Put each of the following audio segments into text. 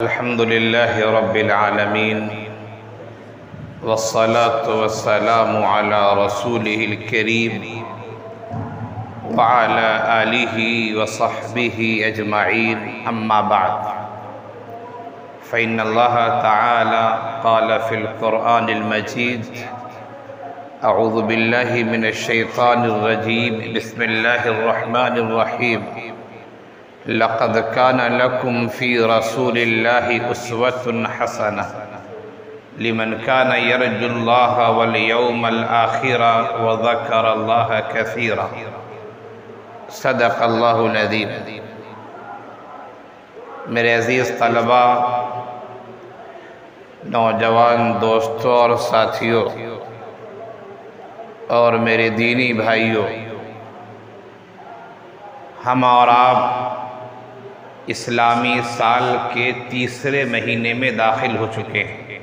الحمد لله رب العالمين والصلاة والسلام على رسوله الكريم وعلى آله وصحبه أجمعين أما بعد فإن الله تعالى قال في القرآن المجيد أعوذ بالله من الشيطان الرجيم بسم الله الرحمن الرحيم لقد كان لكم في رسول الله أسوة حسنة لمن كان يرجو الله واليوم الآخر وذكر الله كثيرا صدق اللہ العظیم۔ میرے عزیز طلباء، نوجوان دوستوں اور ساتھیوں اور میرے دینی بھائیوں، ہم اور آپ اسلامی سال کے تیسرے مہینے میں داخل ہو چکے ہیں،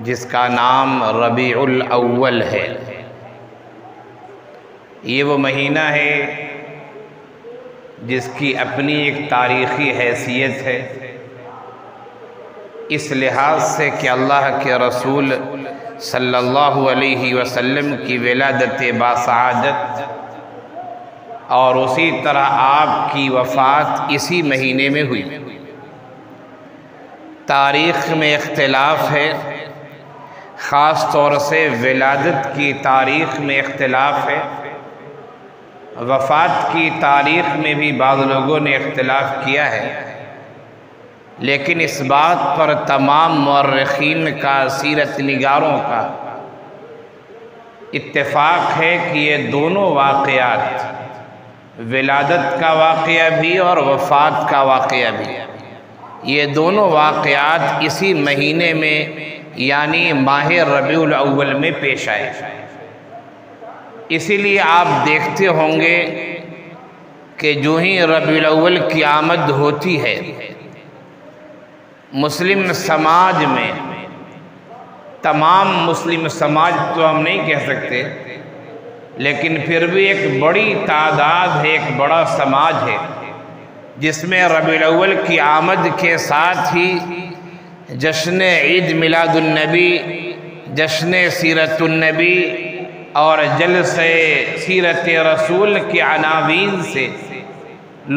جس کا نام ربیع الاول ہے۔ یہ وہ مہینہ ہے جس کی اپنی ایک تاریخی حیثیت ہے، اس لحاظ سے کہ اللہ کے رسول صلی اللہ علیہ وسلم کی ولادت باسعادت اور اسی طرح آپ کی وفات اسی مہینے میں ہوئی۔ تاریخ میں اختلاف ہے، خاص طور سے ولادت کی تاریخ میں اختلاف ہے، وفات کی تاریخ میں بھی بعض لوگوں نے اختلاف کیا ہے، لیکن اس بات پر تمام مورخین کا، سیرت نگاروں کا اتفاق ہے کہ یہ دونوں واقعات، ولادت کا واقعہ بھی اور وفات کا واقعہ بھی، یہ دونوں واقعات اسی مہینے میں یعنی ماہ ربیع الاول میں پیش آئے۔ اسی لیے آپ دیکھتے ہوں گے کہ جو ہی ربیع الاول کی آمد ہوتی ہے، مسلم سماج میں، تمام مسلم سماج تو ہم نہیں کہہ سکتے، لیکن پھر بھی ایک بڑی تعداد ہے، ایک بڑا سماج ہے جس میں ربیع الاول کی آمد کے ساتھ ہی جشن عید میلاد النبی، جشن سیرت النبی اور جلسے سیرت رسول کے عناوین سے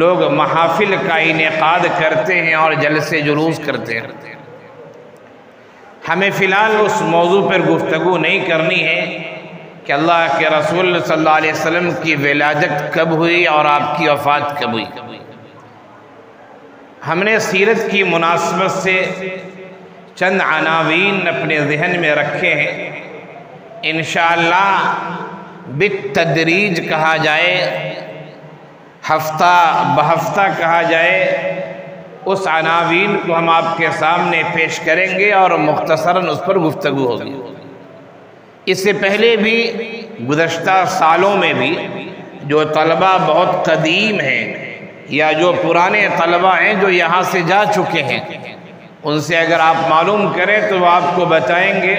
لوگ محافل کا انعقاد کرتے ہیں اور جلسے جلوس کرتے ہیں۔ ہمیں فی الحال اس موضوع پر گفتگو نہیں کرنی ہے کہ اللہ کے رسول صلی اللہ علیہ وسلم کی ولادت کب ہوئی اور آپ کی وفات کب ہوئی۔ ہم نے سیرت کی مناسبت سے چند عناوین اپنے ذہن میں رکھے ہیں، انشاءاللہ بالتدریج کہا جائے، ہفتہ بہفتہ کہا جائے، اس عناوین کو ہم آپ کے سامنے پیش کریں گے اور مختصراً اس پر گفتگو ہوگی۔ اس سے پہلے بھی گزشتہ سالوں میں بھی جو طلبہ بہت قدیم ہیں یا جو پرانے طلبہ ہیں جو یہاں سے جا چکے ہیں، ان سے اگر آپ معلوم کریں تو وہ آپ کو بتائیں گے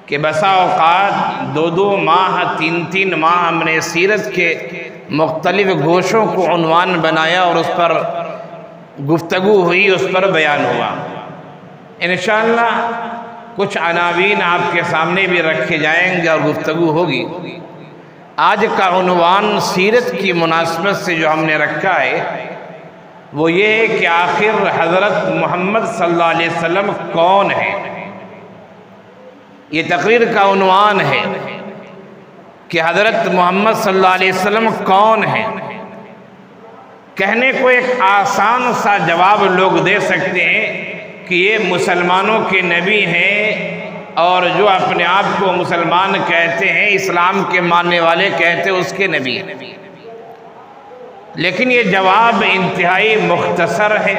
کہ بسا اوقات 2 ماہ 3 ماہ ہم نے سیرت کے مختلف گوشوں کو عنوان بنایا اور اس پر گفتگو ہوئی، اس پر بیان ہوا۔ انشاءاللہ کچھ عناوین آپ کے سامنے بھی رکھے جائیں گے اور گفتگو ہوگی۔ آج کا عنوان سیرت کی مناسبت سے جو ہم نے رکھا ہے وہ یہ ہے کہ آخر حضرت محمد صلی اللہ علیہ وسلم کون ہے۔ یہ تقریر کا عنوان ہے کہ حضرت محمد صلی اللہ علیہ وسلم کون ہے۔ کہنے کو ایک آسان سا جواب لوگ دے سکتے ہیں کہ یہ مسلمانوں کے نبی ہیں، اور جو اپنے آپ کو مسلمان کہتے ہیں، اسلام کے ماننے والے کہتے ہیں، اس کے نبی ہیں۔ لیکن یہ جواب انتہائی مختصر ہے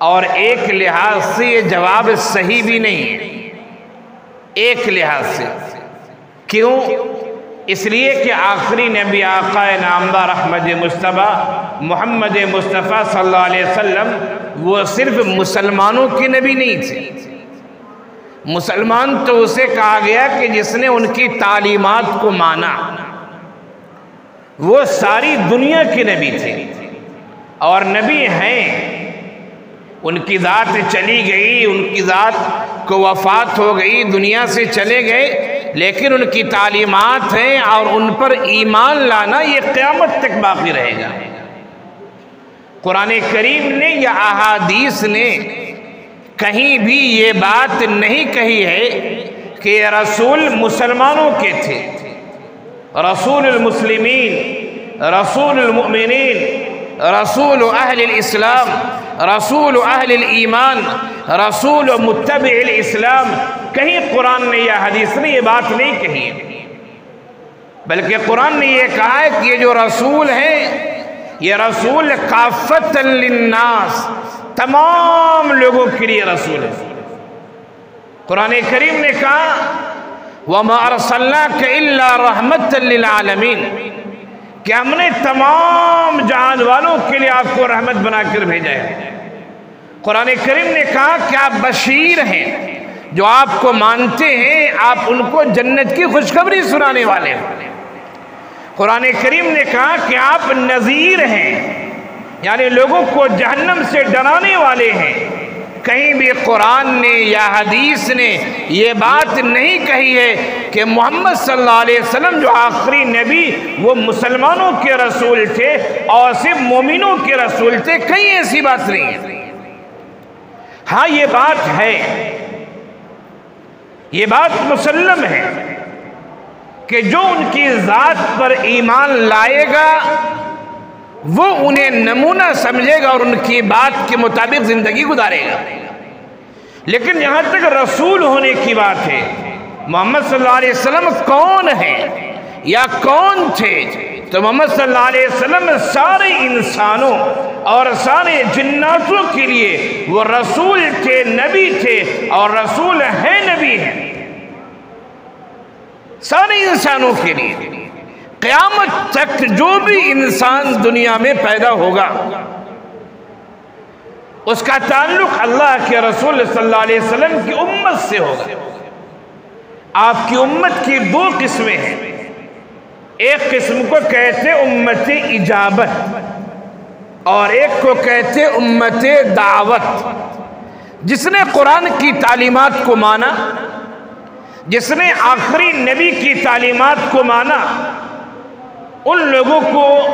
اور ایک لحاظ سے یہ جواب صحیح بھی نہیں ہے، ایک لحاظ سے۔ کیوں؟ اس لیے کہ آخری نبی آقا نامدار احمد مصطفیٰ محمد مصطفیٰ صلی اللہ علیہ وسلم وہ صرف مسلمانوں کے نبی نہیں تھے۔ مسلمان تو اسے کہا گیا کہ جس نے ان کی تعلیمات کو مانا، وہ ساری دنیا کے نبی تھے۔ اور نبی ہیں، ان کی ذات چلی گئی، ان کی ذات کو وفات ہو گئی، دنیا سے چلے گئے، لیکن ان کی تعلیمات ہیں اور ان پر ایمان لانا یہ قیامت تک باقی رہے گا۔ قرآن کریم نے یا احادیث نے کہیں بھی یہ بات نہیں کہی ہے کہ یہ رسول مسلمانوں کے تھے، رسول المسلمین، رسول المؤمنین، رسول اہل الاسلام، رسول اہل الایمان، رسول متبع الاسلام، کہیں قرآن نے یا حدیث نے یہ بات نہیں کہی ہے، بلکہ قرآن نے یہ کہا ہے کہ یہ جو رسول ہیں یہ رسول کافۃ للناس، تمام لوگوں کے لیے رسول ہے۔ قرآن کریم نے کہا وَمَا أَرْسَلْنَاكَ إِلَّا رَحْمَةً لِلْعَالَمِينَ، کہ ہم نے تمام جہان والوں کے لیے آپ کو رحمت بنا کر بھیجا ہے۔ قرآن کریم نے کہا کہ آپ بشیر ہیں، جو آپ کو مانتے ہیں آپ ان کو جنت کی خوشخبری سنانے والے ہیں۔ قرآن کریم نے کہا کہ آپ نذیر ہیں، یعنی لوگوں کو جہنم سے ڈرانے والے ہیں۔ کہیں بھی قرآن نے یا حدیث نے یہ بات نہیں کہی ہے کہ محمد صلی اللہ علیہ وسلم جو آخری نبی وہ مسلمانوں کے رسول تھے اور صرف مومنوں کے رسول تھے، کہیں ایسی بات نہیں ہے۔ ہاں یہ بات ہے، یہ بات مسلم ہے کہ جو ان کی ذات پر ایمان لائے گا وہ انہیں نمونہ سمجھے گا اور ان کی بات کے مطابق زندگی گزارے گا۔ لیکن یہاں تک رسول ہونے کی بات ہے، محمد صلی اللہ علیہ وسلم کون ہیں یا کون تھے؟ تو محمد صلی اللہ علیہ وسلم سارے انسانوں اور سارے جناتوں کے لیے وہ رسول تھے، نبی تھے، اور رسول ہیں، نبی ہیں، سارے انسانوں کے لیے۔ قیامت تک جو بھی انسان دنیا میں پیدا ہوگا اس کا تعلق اللہ کے رسول صلی اللہ علیہ وسلم کی امت سے ہوگا۔ آپ کی امت کی دو قسمیں ہیں، ایک قسم کو کہتے امت اجابت اور ایک کو کہتے امت دعوت۔ جس نے قرآن کی تعلیمات کو مانا، جس نے آخری نبی کی تعلیمات کو مانا، ان لوگوں کو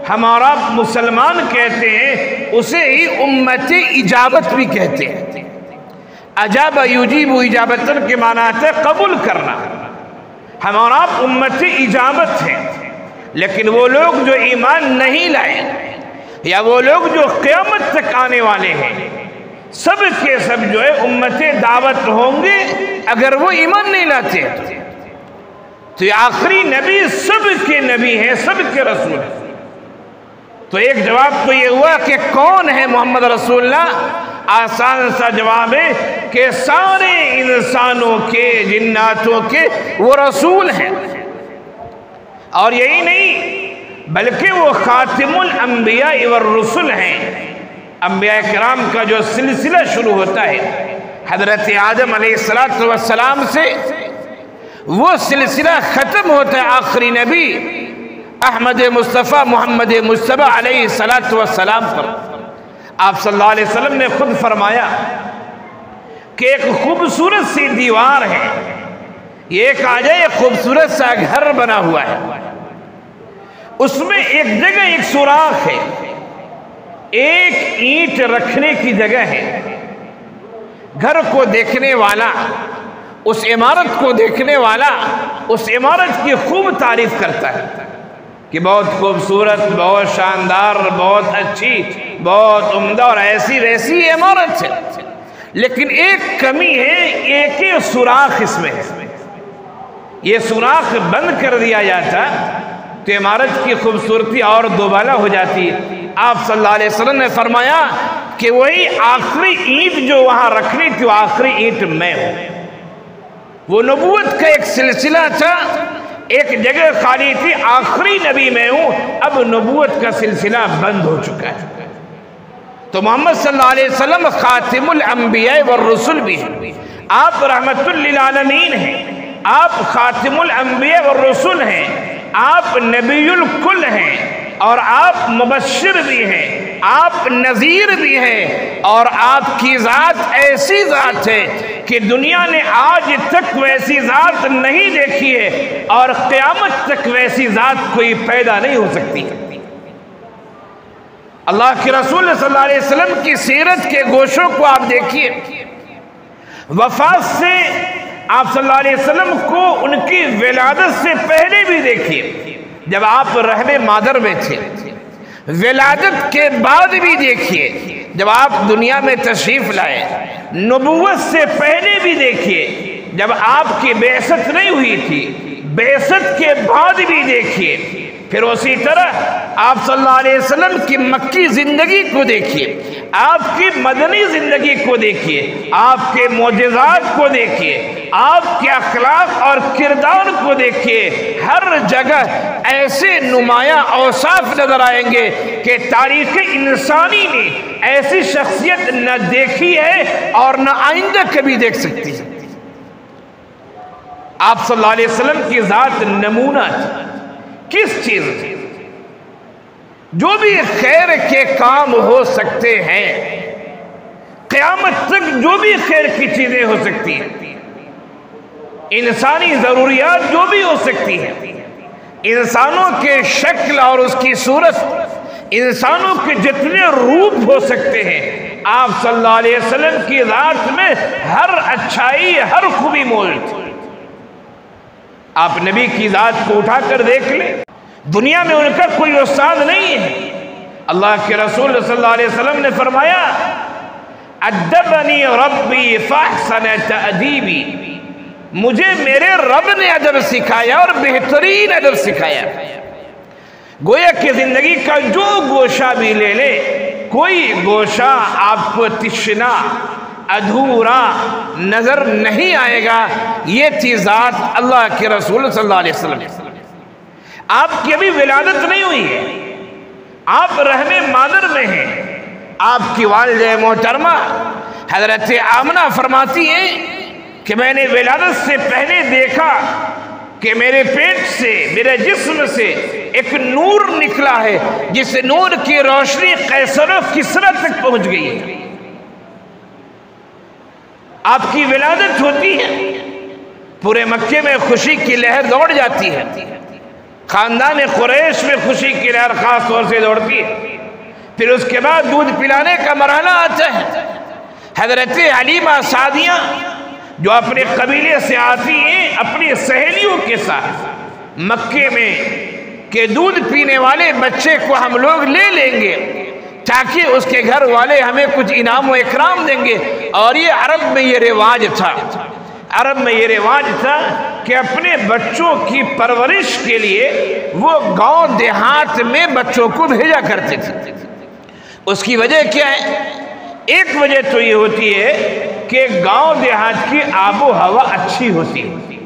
ہمارا مسلمان کہتے ہیں، اسے ہی امت اجابت بھی کہتے ہیں۔ اجاب یجیب اجابتن کے معنی ہے قبول کرنا۔ ہمارا امت اجابت ہے، لیکن وہ لوگ جو ایمان نہیں لائے یا وہ لوگ جو قیامت تک آنے والے ہیں، سب کے سب جو ہے امت دعوت ہوں گے اگر وہ ایمان نہیں لاتے ہیں۔ تو یہ آخری نبی سب کے نبی ہیں، سب کے رسول ہیں۔ تو ایک جواب تو یہ ہوا کہ کون ہے محمد رسول اللہ؟ آسان سا جواب ہے کہ سارے انسانوں کے، جناتوں کے وہ رسول ہیں۔ اور یہی نہیں بلکہ وہ خاتم الانبیاء والرسل ہیں۔ انبیاء کرام کا جو سلسلہ شروع ہوتا ہے حضرت آدم علیہ السلام سے، وہ سلسلہ ختم ہوتا ہے آخری نبی احمد مصطفیٰ محمد مصطفیٰ علیہ السلام پر۔ آپ صلی اللہ علیہ وسلم نے خود فرمایا کہ ایک خوبصورت سی دیوار ہے، یہ ایک آ جائے ایک خوبصورت سا گھر بنا ہوا ہے، اس میں ایک جگہ ایک سوراخ ہے، ایک اینٹ رکھنے کی جگہ ہے۔ گھر کو دیکھنے والا، اس عمارت کو دیکھنے والا اس عمارت کی خوب تعریف کرتا ہے کہ بہت خوبصورت، بہت شاندار، بہت اچھی، بہت عمدہ اور ایسی ویسی عمارت ہے، لیکن ایک کمی ہے، ایک ہی سوراخ اس میں ہے۔ یہ سوراخ بند کر دیا جاتا تو عمارت کی خوبصورتی اور دوبالا ہو جاتی ہے۔ آپ صلی اللہ علیہ وسلم نے فرمایا کہ وہی آخری اینٹ جو وہاں رکھنی تھی، وہ آخری اینٹ میں ہوں۔ وہ نبوت کا ایک سلسلہ تھا، ایک جگہ خالی تھی، آخری نبی میں ہوں، اب نبوت کا سلسلہ بند ہو چکا ہے۔ تو محمد صلی اللہ علیہ وسلم خاتم الانبیاء والرسل بھی ہیں، آپ رحمت للعالمین ہیں، آپ خاتم الانبیاء والرسل ہیں، آپ نبی الکل ہیں، اور آپ مبشر بھی ہیں، آپ نذیر بھی ہیں اور آپ کی ذات ایسی ذات ہے کہ دنیا نے آج تک ویسی ذات نہیں دیکھی ہے اور قیامت تک ویسی ذات کوئی پیدا نہیں ہو سکتی۔ اللہ کے رسول صلی اللہ علیہ وسلم کی سیرت کے گوشوں کو آپ دیکھیے، وفات سے آپ صلی اللہ علیہ وسلم کو ان کی ولادت سے پہلے بھی دیکھیے، جب آپ رحم مادر میں تھے، ولادت کے بعد بھی دیکھیے جب آپ دنیا میں تشریف لائے، نبوت سے پہلے بھی دیکھیے جب آپ کی بعثت نہیں ہوئی تھی، بعثت کے بعد بھی دیکھیے، پھر اسی طرح آپ صلی اللہ علیہ وسلم کی مکی زندگی کو دیکھیے، آپ کی مدنی زندگی کو دیکھیے، آپ کے معجزات کو دیکھیے، آپ کے اخلاق اور کردار کو دیکھیے، ہر جگہ ایسے نمایاں اوصاف نظر آئیں گے کہ تاریخ انسانی نے ایسی شخصیت نہ دیکھی ہے اور نہ آئندہ کبھی دیکھ سکتی ہے۔ آپ صلی اللہ علیہ وسلم کی ذات نمونہ تھی، کس چیز سے؟ جو بھی خیر کے کام ہو سکتے ہیں، قیامت تک جو بھی خیر کی چیزیں ہو سکتی ہیں، انسانی ضروریات جو بھی ہو سکتی ہیں، انسانوں کے شکل اور اس کی صورت، انسانوں کے جتنے روپ ہو سکتے ہیں، آپ صلی اللہ علیہ وسلم کی ذات میں ہر اچھائی، ہر خوبی موجود تھی۔ آپ نبی کی ذات کو اٹھا کر دیکھ لیں، دنیا میں ان کا کوئی استاد نہیں ہے۔ اللہ کے رسول صلی اللہ علیہ وسلم نے فرمایا، ادبنی ربی فاحسن تأدیبی، مجھے میرے رب نے ادب سکھایا اور بہترین ادب سکھایا۔ گویا کہ زندگی کا جو گوشہ بھی لے لے، کوئی گوشہ آپ کو تشنا، ادھورا نظر نہیں آئے گا۔ یہ تھی ذات اللہ کے رسول صلی اللہ علیہ وسلم۔ آپ کی ابھی ولادت نہیں ہوئی ہے، آپ رحم مادر میں ہیں۔ آپ کی والدہ محترمہ حضرت آمنہ فرماتی ہیں کہ میں نے ولادت سے پہلے دیکھا کہ میرے پیٹ سے، میرے جسم سے ایک نور نکلا ہے، جس نور کی روشنی قیصر و کسریٰ تک پہنچ گئی ہے۔ آپ کی ولادت ہوتی ہے، پورے مکے میں خوشی کی لہر دوڑ جاتی ہے، خاندان قریش میں خوشی کی لہر خاص طور سے دوڑتی ہے۔ پھر اس کے بعد دودھ پلانے کا مرحلہ آتا ہے۔ حضرت حلیمہ سعدیہ جو اپنے قبیلے سے آتی ہیں اپنی سہیلیوں کے ساتھ مکے میں کہ دودھ پینے والے بچے کو ہم لوگ لے لیں گے تاکہ اس کے گھر والے ہمیں کچھ انعام و اکرام دیں گے، اور یہ عرب میں یہ رواج تھا۔ عرب میں یہ رواج تھا کہ اپنے بچوں کی پرورش کے لیے وہ گاؤں دیہات میں بچوں کو بھیجا کرتے تھے۔ اس کی وجہ کیا ہے؟ ایک وجہ تو یہ ہوتی ہے کہ گاؤں دیہات کی آب و ہوا اچھی ہوتی ہے،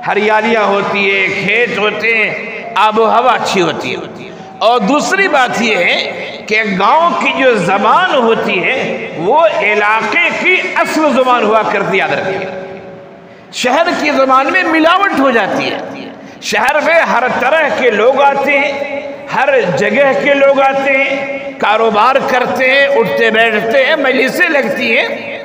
ہریالیاں ہوتی ہے، کھیت ہوتے ہیں، آب و ہوا اچھی ہوتی ہے۔ اور دوسری بات یہ ہے کہ گاؤں کی جو زبان ہوتی ہے وہ علاقے کی اصل زبان ہوا کرتی، یاد رکھیے۔ شہر کی زبان میں ملاوٹ ہو جاتی ہے، شہر میں ہر طرح کے لوگ آتے ہیں، ہر جگہ کے لوگ آتے ہیں، کاروبار کرتے ہیں، اٹھتے بیٹھتے ہیں، مجلسیں لگتی ہیں،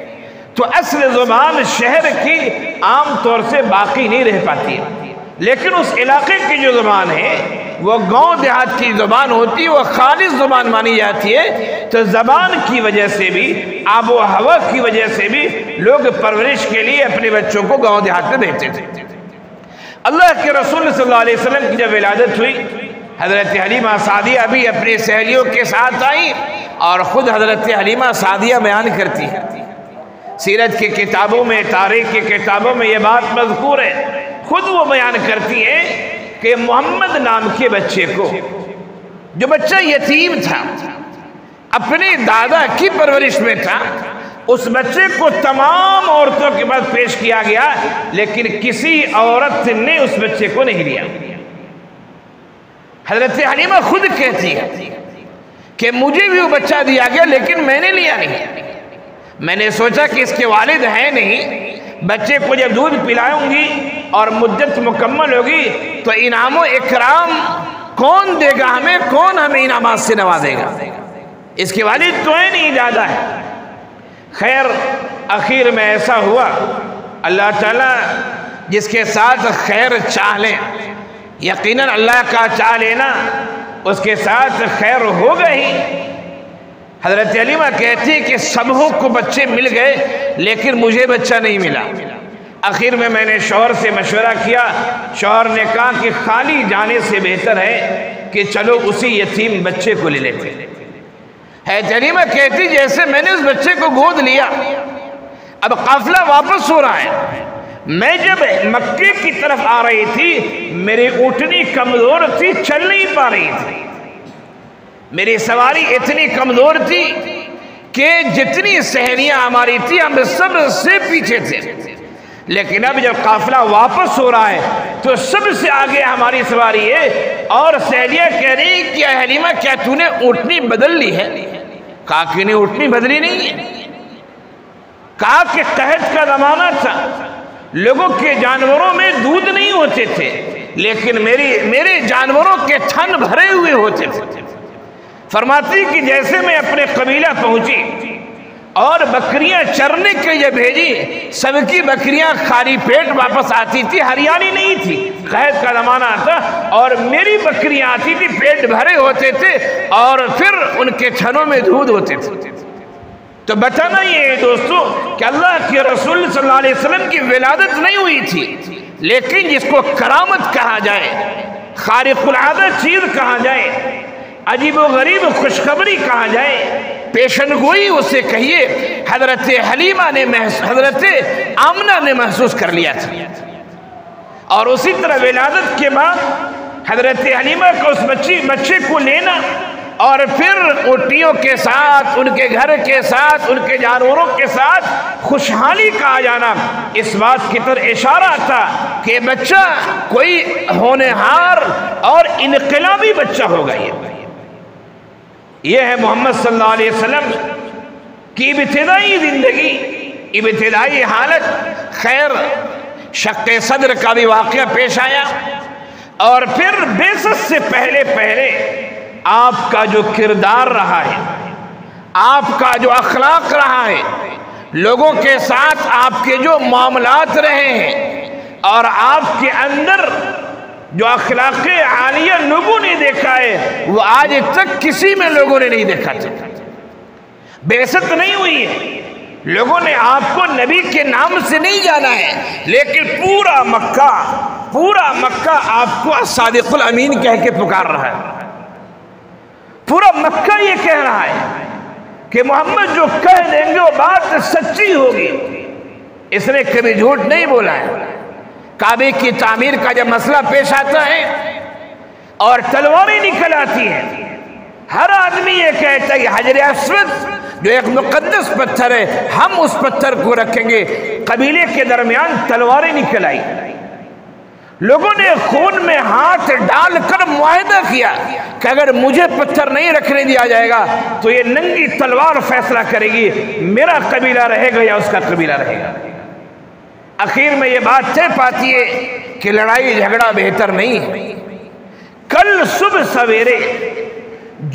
تو اصل زبان شہر کی عام طور سے باقی نہیں رہ پاتی ہے۔ لیکن اس علاقے کی جو زبان ہے وہ گاؤں دیہات کی زبان ہوتی ہے، وہ خالص زبان مانی جاتی ہے۔ تو زبان کی وجہ سے بھی، آب و ہوا کی وجہ سے بھی لوگ پرورش کے لیے اپنے بچوں کو گاؤں دیہات میں بھیجتے تھے۔ اللہ کے رسول صلی اللہ علیہ وسلم کی جب ولادت ہوئی، حضرت حلیمہ سعدیہ بھی اپنی سہیلیوں کے ساتھ آئی، اور خود حضرت حلیمہ سعدیہ بیان کرتی ہے۔ سیرت کی کتابوں میں، تاریخ کی کتابوں میں یہ بات مذکور ہے، خود وہ بیان کرتی ہیں کہ محمد نام کے بچے کو، جو بچہ یتیم تھا، اپنے دادا کی پرورش میں تھا، اس بچے کو تمام عورتوں کے بعد پیش کیا گیا، لیکن کسی عورت نے اس بچے کو نہیں لیا۔ حضرت حلیمہ خود کہتی ہے کہ مجھے بھی وہ بچہ دیا گیا لیکن میں نے لیا نہیں۔ میں نے سوچا کہ اس کے والد ہیں نہیں، بچے کو جب دودھ پلاؤں گی اور مدت مکمل ہوگی تو انعام و اکرام کون دے گا ہمیں، کون ہمیں انعامات سے نوازے گا۔ اس کے والد تو ہیں نہیں زیادہ ہے۔ خیر آخر میں ایسا ہوا، اللہ تعالیٰ جس کے ساتھ خیر چاہ لیں، یقیناً اللہ کا چاہ لینا اس کے ساتھ خیر ہوگا ہی۔ حضرت علیمہ کہتی کہ سبوں کو بچے مل گئے لیکن مجھے بچہ نہیں ملا۔ آخر میں نے شوہر سے مشورہ کیا، شوہر نے کہا کہ خالی جانے سے بہتر ہے کہ چلو اسی یتیم بچے کو لے لیتے۔ حضرت علیمہ کہتی جیسے میں نے اس بچے کو گود لیا، اب قافلہ واپس ہو رہا ہے، میں جب مکے کی طرف آ رہی تھی میری اونٹنی کمزور تھی، چل نہیں پا رہی تھی، میری سواری اتنی کمزور تھی کہ جتنی سہیلیاں ہماری تھی ہم سب سے پیچھے تھے، لیکن اب جب قافلہ واپس ہو رہا ہے تو سب سے آگے ہماری سواری ہے، اور سہیلیاں کہہ رہی کہ حلیمہ کیا تو نے اونٹنی بدل لی ہے؟ کہا کہ نہیں اونٹنی بدلی نہیں ہے۔ کہا کہ قحط کا زمانہ تھا، لوگوں کے جانوروں میں دودھ نہیں ہوتے تھے لیکن میرے جانوروں کے تھن بھرے ہوئے ہوتے تھے۔ فرماتی کہ جیسے میں اپنے قبیلہ پہنچی اور بکریاں چرنے کے لیے بھیجی، سب کی بکریاں خالی پیٹ واپس آتی تھی، ہریانی نہیں تھی، قحط کا زمانہ تھا، اور میری بکریاں آتی تھی پیٹ بھرے ہوتے تھے اور پھر ان کے تھنوں میں دودھ ہوتے تھے۔ تو بتانا یہ ہے دوستو کہ اللہ کے رسول صلی اللہ علیہ وسلم کی ولادت نہیں ہوئی تھی، لیکن جس کو کرامت کہا جائے، خارق العادہ چیز کہا جائے، عجیب و غریب خوشخبری کہا جائے، پیشن گوئی اسے کہیے، حضرت حلیمہ نے حضرت آمنہ نے محسوس کر لیا تھا۔ اور اسی طرح ولادت کے بعد حضرت حلیمہ کو اس بچے کو لینا اور پھر اونٹیوں کے ساتھ، ان کے گھر کے ساتھ، ان کے جانوروں کے ساتھ خوشحالی کا آ جانا، اس بات کی طرف اشارہ تھا کہ بچہ کوئی ہونہار اور انقلابی بچہ ہوگا۔ یہ ہے محمد صلی اللہ علیہ وسلم کی ابتدائی زندگی، ابتدائی حالت۔ خیر شق صدر کا بھی واقعہ پیش آیا، اور پھر بعثت سے پہلے آپ کا جو کردار رہا ہے، آپ کا جو اخلاق رہا ہے، لوگوں کے ساتھ آپ کے جو معاملات رہے ہیں، اور آپ کے اندر جو اخلاق عالیہ لوگوں نے دیکھا ہے وہ آج تک کسی میں لوگوں نے نہیں دیکھا تھا۔ بعثت نہیں ہوئی ہے، لوگوں نے آپ کو نبی کے نام سے نہیں جانا ہے، لیکن پورا مکہ آپ کو صادق الامین کہہ کے پکار رہا ہے۔ پورا مکہ یہ کہہ رہا ہے کہ محمد جو کہہ دیں گے وہ بات سچی ہوگی، اس نے کبھی جھوٹ نہیں بولا ہے۔ کعبے کی تعمیر کا جب مسئلہ پیش آتا ہے اور تلواریں نکل آتی ہیں، ہر آدمی یہ کہتا ہے کہ حجر اسود جو ایک مقدس پتھر ہے ہم اس پتھر کو رکھیں گے۔ قبیلے کے درمیان تلواریں نکل آئی، لوگوں نے خون میں ہاتھ ڈال کر معاہدہ کیا کہ اگر مجھے پتھر نہیں رکھنے دیا جائے گا تو یہ ننگی تلوار فیصلہ کرے گی، میرا قبیلہ رہے گا یا اس کا قبیلہ رہے گا۔ آخر میں یہ بات طے پاتی ہے کہ لڑائی جھگڑا بہتر نہیں ہے۔ کل صبح سویرے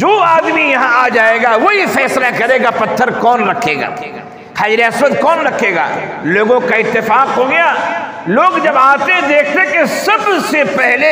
جو آدمی یہاں آ جائے گا وہی فیصلہ کرے گا پتھر کون رکھے گا، حجر اسود کون رکھے گا۔ لوگوں کا اتفاق ہو گیا، لوگ جب آتے دیکھتے کہ سب سے پہلے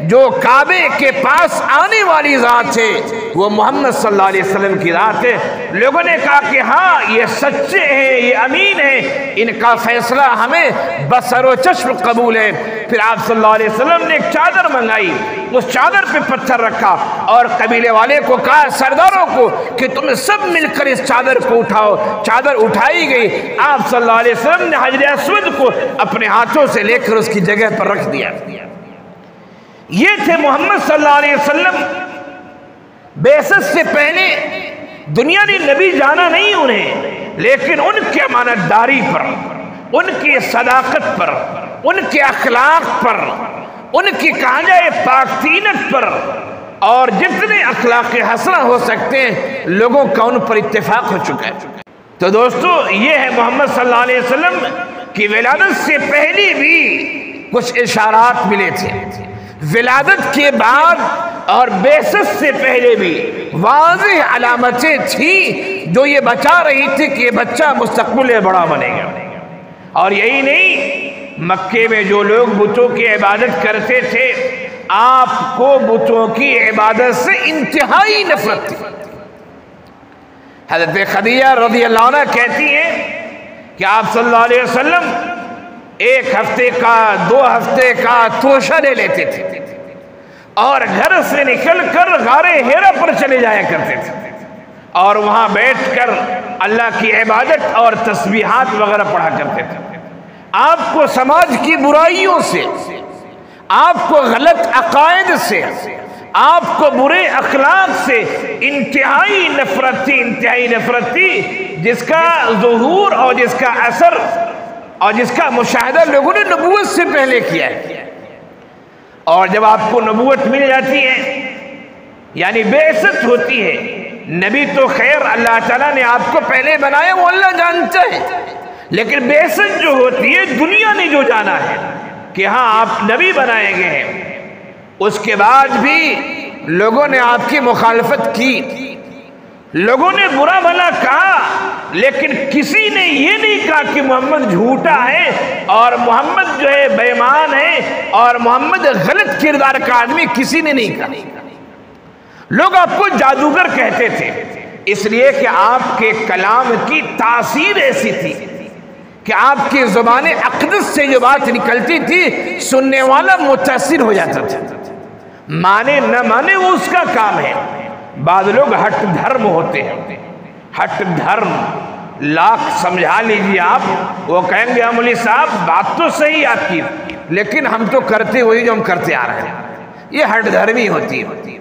جو کعبے کے پاس آنے والی ذات ہے وہ محمد صلی اللہ علیہ وسلم کی ذات ہے۔ لوگوں نے کہا کہ ہاں یہ سچے ہیں، یہ امین ہیں، ان کا فیصلہ ہمیں بصر و چشم قبول ہے۔ پھر آپ صلی اللہ علیہ وسلم نے ایک چادر منگائی، اس چادر پہ پتھر رکھا اور قبیلے والے کو کہا، سرداروں کو، کہ تم سب مل کر اس چادر کو اٹھاؤ۔ چادر اٹھائی گئی، آپ صلی اللہ علیہ وسلم نے حجر اسود کو اپنے ہاتھوں سے لے کر اس کی جگہ پر رکھ دیا۔ یہ تھے محمد صلی اللہ علیہ وسلم۔ بعثت سے پہلے دنیا نے نبی جانا نہیں انہیں، لیکن ان کے امانت داری پر، ان کی صداقت پر، ان کے اخلاق پر، ان کی کہا جائے پاک تینت پر، اور جتنے اخلاق حسنہ ہو سکتے ہیں لوگوں کا ان پر اتفاق ہو چکا ہے۔ تو دوستو یہ ہے محمد صلی اللہ علیہ وسلم کی ولادت سے پہلے بھی کچھ اشارات ملے تھے، ولادت کے بعد اور بعثت سے پہلے بھی واضح علامتیں تھیں جو یہ بتا رہی تھی کہ یہ بچہ مستقبل میں بڑا بنے گا۔ اور یہی نہیں، مکے میں جو لوگ بتوں کی عبادت کرتے تھے، آپ کو بتوں کی عبادت سے انتہائی نفرت تھی۔ حضرت خدیجہ رضی اللہ عنہ کہتی ہیں کہ آپ صلی اللہ علیہ وسلم 1 ہفتے کا 2 ہفتے کا توشہ لے لیتے تھے اور گھر سے نکل کر غار حرا پر چلے جایا کرتے تھے اور وہاں بیٹھ کر اللہ کی عبادت اور تسبیحات وغیرہ پڑھا کرتے تھے۔ آپ کو سماج کی برائیوں سے، آپ کو غلط عقائد سے، آپ کو برے اخلاق سے انتہائی نفرت تھی، جس کا ظہور اور جس کا اثر اور جس کا مشاہدہ لوگوں نے نبوت سے پہلے کیا ہے۔ اور جب آپ کو نبوت مل جاتی ہے، یعنی بعثت ہوتی ہے، نبی تو خیر اللہ تعالیٰ نے آپ کو پہلے بنایا، وہ اللہ جانتا ہے، لیکن بعثت جو ہوتی ہے دنیا نے جو جانا ہے کہ ہاں آپ نبی بنائے گئے ہیں، اس کے بعد بھی لوگوں نے آپ کی مخالفت کی، لوگوں نے برا بھلا کہا، لیکن کسی نے یہ نہیں کہا کہ محمد جھوٹا ہے اور محمد جو ہے بے ایمان ہے اور محمد غلط کردار کا آدمی، کسی نے نہیں کہا۔ لوگ آپ کو جادوگر کہتے تھے، اس لیے کہ آپ کے کلام کی تاثیر ایسی تھی کہ آپ کی زبان اقدس سے جو بات نکلتی تھی سننے والا متاثر ہو جاتا تھا۔ مانے نہ مانے وہ اس کا کام ہے۔ بعض لوگ ہٹ دھرم ہوتے ہیں، ہٹ دھرم لاکھ سمجھا لیجیے آپ، وہ کہیں گے مولوی صاحب بات تو صحیح آپ کی، لیکن ہم تو کرتے وہی جو ہم کرتے آ رہے ہیں، یہ ہٹ دھرمی ہوتی ہے۔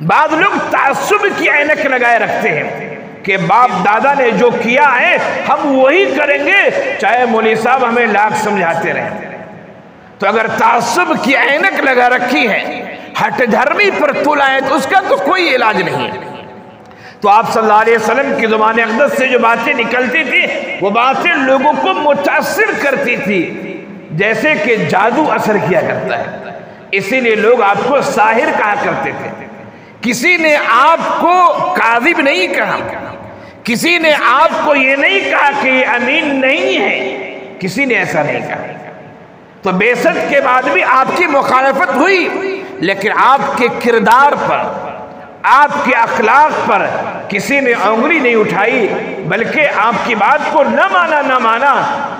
بعض لوگ تعصب کی عینک لگائے رکھتے ہیں کہ باپ دادا نے جو کیا ہے ہم وہی کریں گے، چاہے مولوی صاحب ہمیں لاکھ سمجھاتے رہیں۔ تو اگر تعصب کی عینک لگا رکھی ہے، ہٹ دھرمی پر تول آئے، تو اس کا تو کوئی علاج نہیں ہے۔ تو آپ صلی اللہ علیہ وسلم کی زبان اقدس سے جو باتیں نکلتی تھی، وہ باتیں لوگوں کو متاثر کرتی تھی، جیسے کہ جادو اثر کیا کرتا ہے۔ اسی لیے لوگ آپ کو ساحر کہا کرتے تھے۔ کسی نے آپ کو کاذب نہیں کہا، کسی نے آپ کو یہ نہیں کہا کہ یہ امین نہیں ہے، کسی نے ایسا نہیں کہا۔ تو بعثت کے بعد بھی آپ کی مخالفت ہوئی، لیکن آپ کے کردار پر، آپ کے اخلاق پر کسی نے انگلی نہیں اٹھائی، بلکہ آپ کی بات کو نہ مانا،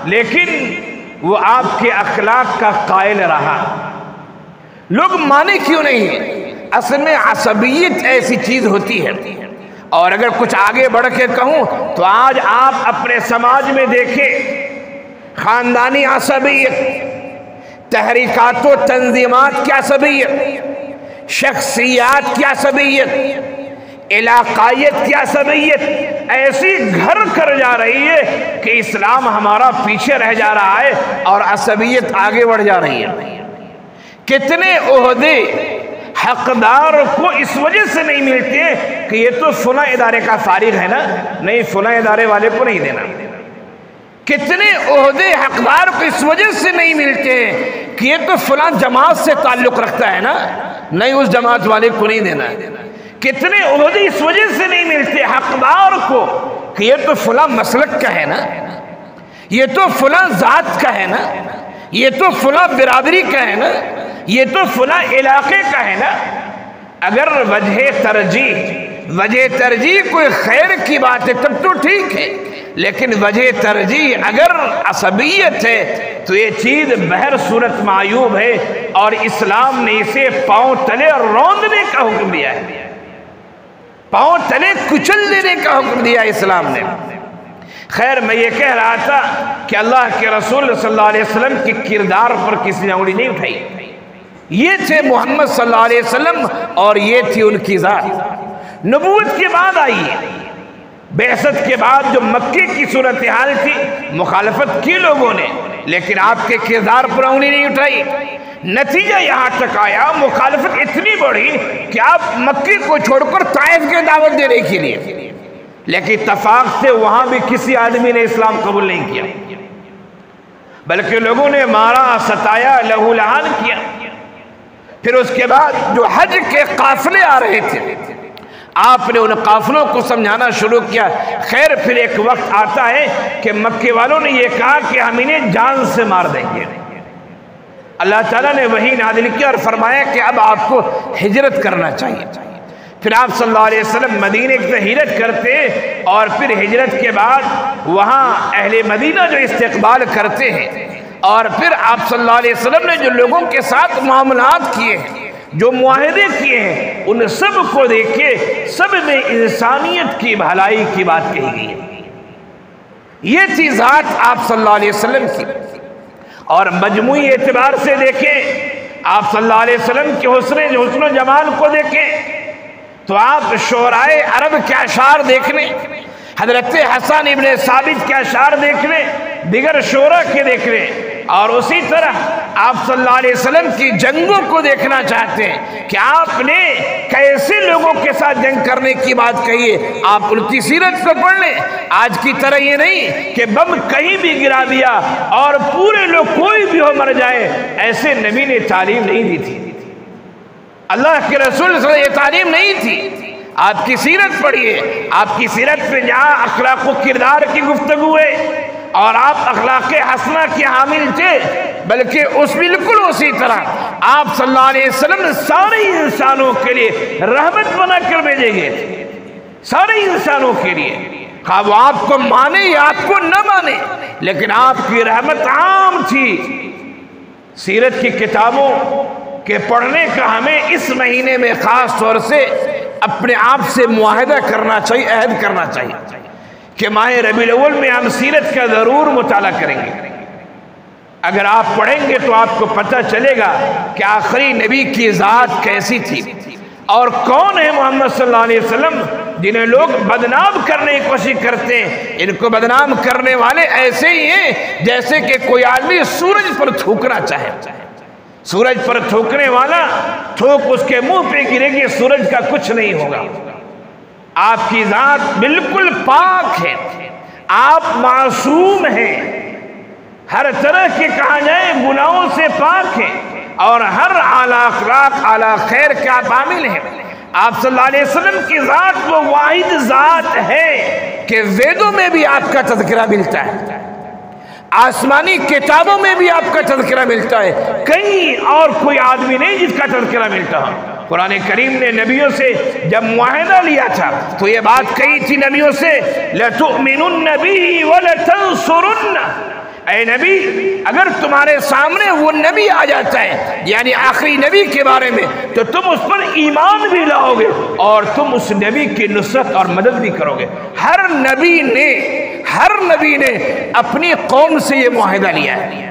لیکن وہ آپ کے اخلاق کا قائل رہا۔ لوگ مانے کیوں نہیں؟ اصل میں عصبیت ایسی چیز ہوتی ہے، اور اگر کچھ آگے بڑھ کے کہوں تو آج آپ اپنے سماج میں دیکھیں، خاندانی عصبیت، تحریکات و تنظیمات کی عصبیت، شخصیات کی عصبیت، علاقائیت کی عصبیت ایسی گھر کر جا رہی ہے کہ اسلام ہمارا پیچھے رہ جا رہا ہے اور عصبیت آگے بڑھ جا رہی ہے۔ کتنے عہدے حقدار کو اس وجہ سے نہیں ملتے کہ یہ تو فلاں ادارے کا فارغ ہے نا، نہیں فلاں ادارے والے کو نہیں دینا۔ کتنے عہدے حقدار کو اس وجہ سے نہیں ملتے کہ یہ تو فلاں جماعت سے تعلق رکھتا ہے نا، نہیں اس جماعت والے کو نہیں دینا۔ کتنے عہدے اس وجہ سے نہیں ملتے حقدار کو کہ یہ تو فلاں مسلک کا ہے نا، یہ تو فلاں ذات کا ہے نا، یہ تو فلاں برادری کا ہے نا، یہ تو فلاں علاقے کا ہے نا۔ اگر وجہ ترجیح کوئی خیر کی بات ہے تب تو ٹھیک ہے، لیکن وجہ ترجیح اگر عصبیت ہے تو یہ چیز بہر صورت معیوب ہے، اور اسلام نے اسے پاؤں تلے روندنے کا حکم دیا ہے، پاؤں تلے کچل دینے کا حکم دیا اسلام نے۔ خیر میں یہ کہہ رہا تھا کہ اللہ کے رسول صلی اللہ علیہ وسلم کے کردار پر کسی نے انگلی نہیں اٹھائی۔ یہ تھے محمد صلی اللہ علیہ وسلم اور یہ تھی ان کی ذات۔ نبوت کے بعد آئی ہے، بعثت کے بعد جو مکے کی صورتحال تھی، مخالفت کی لوگوں نے، لیکن آپ کے کردار پر انگلی نہیں اٹھائی۔ نتیجہ یہاں تک آیا، مخالفت اتنی بڑھی کہ آپ مکے کو چھوڑ کر طائف کے دعوت دینے کے لیے، لیکن اتفاق سے وہاں بھی کسی آدمی نے اسلام قبول نہیں کیا، بلکہ لوگوں نے مارا، ستایا، لہو لہان کیا۔ پھر اس کے بعد جو حج کے قافلے آ رہے تھے آپ نے ان قافلوں کو سمجھانا شروع کیا. خیر پھر ایک وقت آتا ہے کہ مکے والوں نے یہ کہا کہ ہم انہیں جان سے مار دیں گے. اللہ تعالیٰ نے وحی نازل کیا اور فرمایا کہ اب آپ کو ہجرت کرنا چاہیے. پھر آپ صلی اللہ علیہ وسلم مدینے سے ہجرت کرتے اور پھر ہجرت کے بعد وہاں اہل مدینہ جو استقبال کرتے ہیں اور پھر آپ صلی اللہ علیہ وسلم نے جو لوگوں کے ساتھ معاملات کیے ہیں جو معاہدے کیے ہیں ان سب کو دیکھے سب میں انسانیت کی بھلائی کی بات کہی گئی ہے. یہ تھی ذات آپ صلی اللہ علیہ وسلم کی. اور مجموعی اعتبار سے دیکھیں آپ صلی اللہ علیہ وسلم کے حسن و جمال کو دیکھیں تو آپ شعرائے عرب کے اشعار دیکھ لیں, حضرت حسن ابن ثابت کے اشعار دیکھ لیں, دیگر شعراء کے دیکھ لیں, اور اسی طرح آپ صلی اللہ علیہ وسلم کی جنگوں کو دیکھنا چاہتے ہیں کہ آپ نے کیسے لوگوں کے ساتھ جنگ کرنے کی بات کہی ہے. آپ ان کی سیرت کو پڑھ لیں. آج کی طرح یہ نہیں کہ بم کہیں بھی گرا دیا اور پورے لوگ کوئی بھی ہو مر جائے, ایسے نبی نے تعلیم نہیں دی تھی. اللہ کے رسول صلی اللہ علیہ وسلم یہ تعلیم نہیں تھی. آپ کی سیرت پڑھیے, آپ کی سیرت پہ جہاں اخلاق و کردار کی گفتگو ہے اور آپ اخلاق حسنہ کے حامل تھے, بلکہ اس بالکل اسی طرح آپ صلی اللہ علیہ وسلم سارے انسانوں کے لیے رحمت بنا کر بھیجے گئے تھے. سارے انسانوں کے لیے, خواہ وہ آپ کو مانے یا آپ کو نہ مانے, لیکن آپ کی رحمت عام تھی. سیرت کی کتابوں کے پڑھنے کا ہمیں اس مہینے میں خاص طور سے اپنے آپ سے معاہدہ کرنا چاہیے, عہد کرنا چاہیے کہ ماہ ربیع الاول میں ہم سیرت کا ضرور مطالعہ کریں گے. اگر آپ پڑھیں گے تو آپ کو پتہ چلے گا کہ آخری نبی کی ذات کیسی تھی اور کون ہے محمد صلی اللہ علیہ وسلم جنہیں لوگ بدنام کرنے کی کوشش کرتے ہیں. ان کو بدنام کرنے والے ایسے ہی ہیں جیسے کہ کوئی آدمی سورج پر تھوکنا چاہے. سورج پر تھوکنے والا تھوک اس کے منہ پہ گرے گی, سورج کا کچھ نہیں ہوگا. آپ کی ذات بالکل پاک ہے, آپ معصوم ہیں, ہر طرح کے کہا جائے گناہوں سے پاک ہیں اور ہر اعلیٰ اخلاق اعلیٰ خیر کے آپ عامل ہیں. آپ صلی اللہ علیہ وسلم کی ذات وہ واحد ذات ہے کہ ویدوں میں بھی آپ کا تذکرہ ملتا ہے, آسمانی کتابوں میں بھی آپ کا تذکرہ ملتا ہے, کہیں اور کوئی آدمی نہیں جس کا تذکرہ ملتا ہو. قرآن کریم نے نبیوں سے جب معاہدہ لیا تھا تو یہ بات کہی تھی نبیوں سے, لَتُؤْمِنُنَّ بِهِ وَلَتَنْصُرُنَّ. اے نبی اگر تمہارے سامنے وہ نبی آ جاتا ہے یعنی آخری نبی کے بارے میں تو تم اس پر ایمان بھی لاؤ گے اور تم اس نبی کی نصرت اور مدد بھی کرو گے. ہر نبی نے اپنی قوم سے یہ معاہدہ لیا ہے.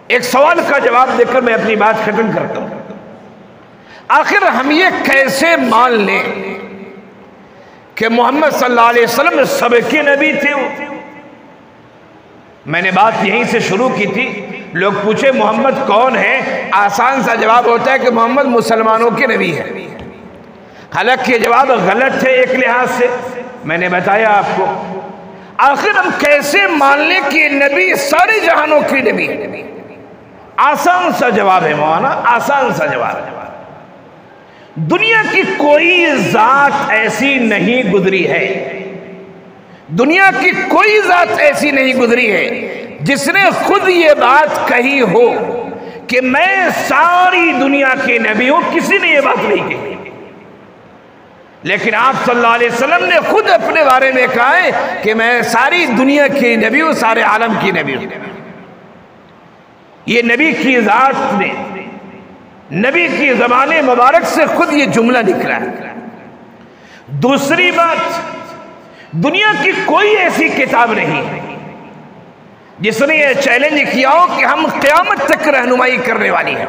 ایک سوال کا جواب دے کر میں اپنی بات ختم کرتا ہوں. آخر ہم یہ کیسے مان لیں کہ محمد صلی اللہ علیہ وسلم سب کے نبی تھے؟ میں نے بات یہیں سے شروع کی تھی. لوگ پوچھے محمد کون ہے, آسان سا جواب ہوتا ہے کہ محمد مسلمانوں کے نبی ہے. حالانکہ یہ جواب غلط ہے ایک لحاظ سے, میں نے بتایا آپ کو. آخر ہم کیسے مان لیں کہ نبی سارے جہانوں کے نبی ہے؟ آسان سا جواب ہے مولانا, آسان سا جواب ہے. دنیا کی کوئی ذات ایسی نہیں گزری ہے, دنیا کی کوئی ذات ایسی نہیں گزری ہے جس نے خود یہ بات کہی ہو کہ میں ساری دنیا کے نبی ہوں. کسی نے یہ بات نہیں کہی, لیکن آپ صلی اللہ علیہ وسلم نے خود اپنے بارے میں کہا ہے کہ میں ساری دنیا کی نبی ہوں, سارے عالم کی نبی ہوں. یہ نبی کی ذات نے, نبی کی زبان مبارک سے خود یہ جملہ نکلا ہے. دوسری بات, دنیا کی کوئی ایسی کتاب نہیں ہے جس نے یہ چیلنج کیا ہو کہ ہم قیامت تک رہنمائی کرنے والی ہیں,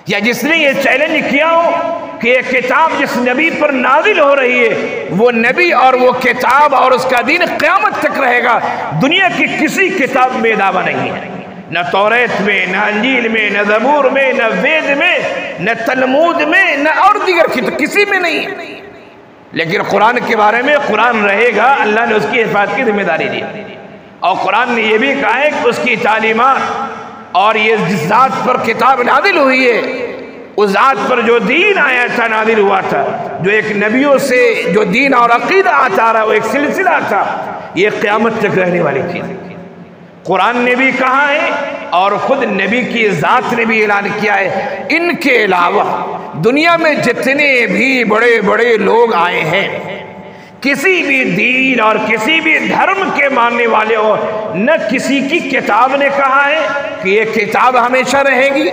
یا جس نے یہ چیلنج کیا ہو کہ یہ کتاب جس نبی پر نازل ہو رہی ہے وہ نبی اور وہ کتاب اور اس کا دین قیامت تک رہے گا. دنیا کی کسی کتاب میں دعویٰ نہیں ہے, نہ توریت میں, نہ انجیل میں, نہ زبور میں, نہ وید میں, نہ تلمود میں, نہ اور دیگر کتاب, کسی میں نہیں ہے. لیکن قرآن کے بارے میں قرآن رہے گا, اللہ نے اس کی حفاظت کی ذمہ داری دی. اور قرآن نے یہ بھی کہا ہے کہ اس کی تعلیمات اور یہ جس ذات پر کتاب نازل ہوئی ہے، اس ذات پر جو دین آیا تھا، نازل ہوا تھا، جو ایک نبیوں سے جو دین اور عقیدہ آتا رہا، وہ ایک سلسلہ تھا، یہ قیامت تک رہنے والی چیز ہے۔ قرآن نے بھی کہا ہے اور خود نبی کی ذات نے بھی اعلان کیا ہے، ان کے علاوہ دنیا میں جتنے بھی بڑے بڑے لوگ آئے ہیں، کسی بھی دین اور کسی بھی دھرم کے ماننے والے ہو، نہ کسی کی کتاب نے کہا ہے کہ یہ کتاب ہمیشہ رہے گی،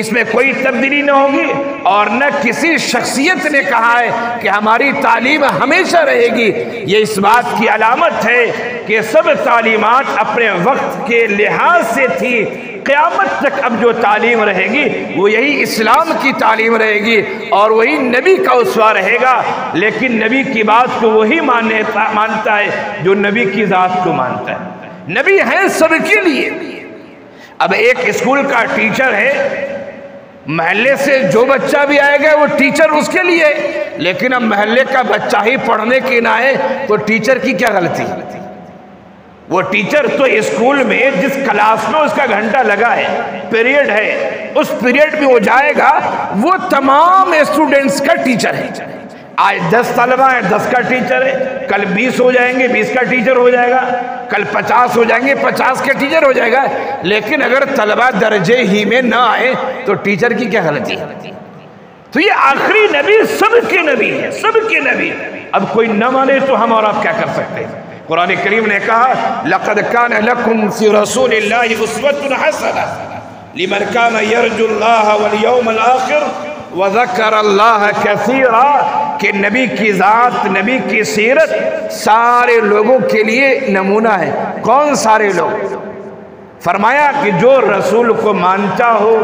اس میں کوئی تبدیلی نہ ہوگی، اور نہ کسی شخصیت نے کہا ہے کہ ہماری تعلیم ہمیشہ رہے گی۔ یہ اس بات کی علامت ہے کہ سب تعلیمات اپنے وقت کے لحاظ سے تھی، قیامت تک اب جو تعلیم رہے گی وہ یہی اسلام کی تعلیم رہے گی اور وہی نبی کا اسوہ رہے گا۔ لیکن نبی کی بات کو وہی مانتا ہے جو نبی کی ذات کو مانتا ہے۔ نبی ہیں سب کے لیے۔ اب ایک اسکول کا ٹیچر ہے، محلے سے جو بچہ بھی آئے گا وہ ٹیچر اس کے لیے، لیکن اب محلے کا بچہ ہی پڑھنے کی نہ آئے تو ٹیچر کی کیا غلطی؟ وہ ٹیچر تو اسکول میں جس کلاس میں اس کا گھنٹہ لگا ہے، پیریڈ ہے، اس پیریڈ میں وہ جائے گا، وہ تمام اسٹوڈنٹس کا ٹیچر ہے۔ آج 10 طلبہ ہیں، 10 کا ٹیچر ہے، کل 20 ہو جائیں گے، 20 کا ٹیچر ہو جائے گا، کل 50 ہو جائیں گے، 50 کا ٹیچر ہو جائے گا۔ لیکن اگر طلبہ درجے ہی میں نہ آئے تو ٹیچر کی کیا غلطی ہے؟ تو یہ آخری نبی سب کے نبی ہے، سب کے نبی۔ اب کوئی نہ مانے تو ہم اور آپ کیا کر سکتے ہیں؟ قرآن کریم نے کہا لَقَدْ كَانَ لَكُمْ فِي رَسُولِ اللَّهِ أُسْوَةٌ حَسَنَةٌ لِمَنْ كَانَ يَرْجُو اللَّهَ وَالْيَوْمَ الْآخِرَ وَذَكَرَ اللَّهَ كَثِيرًا، کہ نبی کی ذات، نبی کی سیرت سارے لوگوں کے لیے نمونہ ہے۔ کون سارے لوگ؟ فرمایا کہ جو رسول کو مانتا ہو،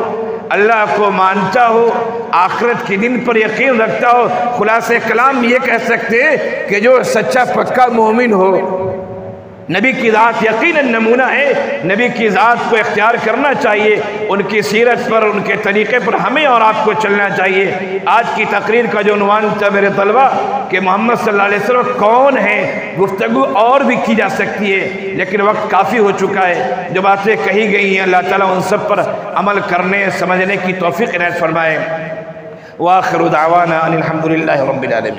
اللہ کو مانتا ہو، آخرت کے دن پر یقین رکھتا ہو، خلاصہ کلام یہ کہہ سکتے ہیں کہ جو سچا پکا مومن ہو۔ نبی کی ذات یقیناً نمونہ ہے، نبی کی ذات کو اختیار کرنا چاہیے، ان کی سیرت پر، ان کے طریقے پر ہمیں اور آپ کو چلنا چاہیے۔ آج کی تقریر کا جو عنوان تھا میرے طلبہ کہ محمد صلی اللہ علیہ وسلم کون ہیں، گفتگو اور بھی کی جا سکتی ہے لیکن وقت کافی ہو چکا ہے۔ جو باتیں کہی گئی ہیں اللہ تعالیٰ ان سب پر عمل کرنے سمجھنے کی توفیق عنایت فرمائے۔ وآخر دعوانا ان الحمد للہ رب العالمین۔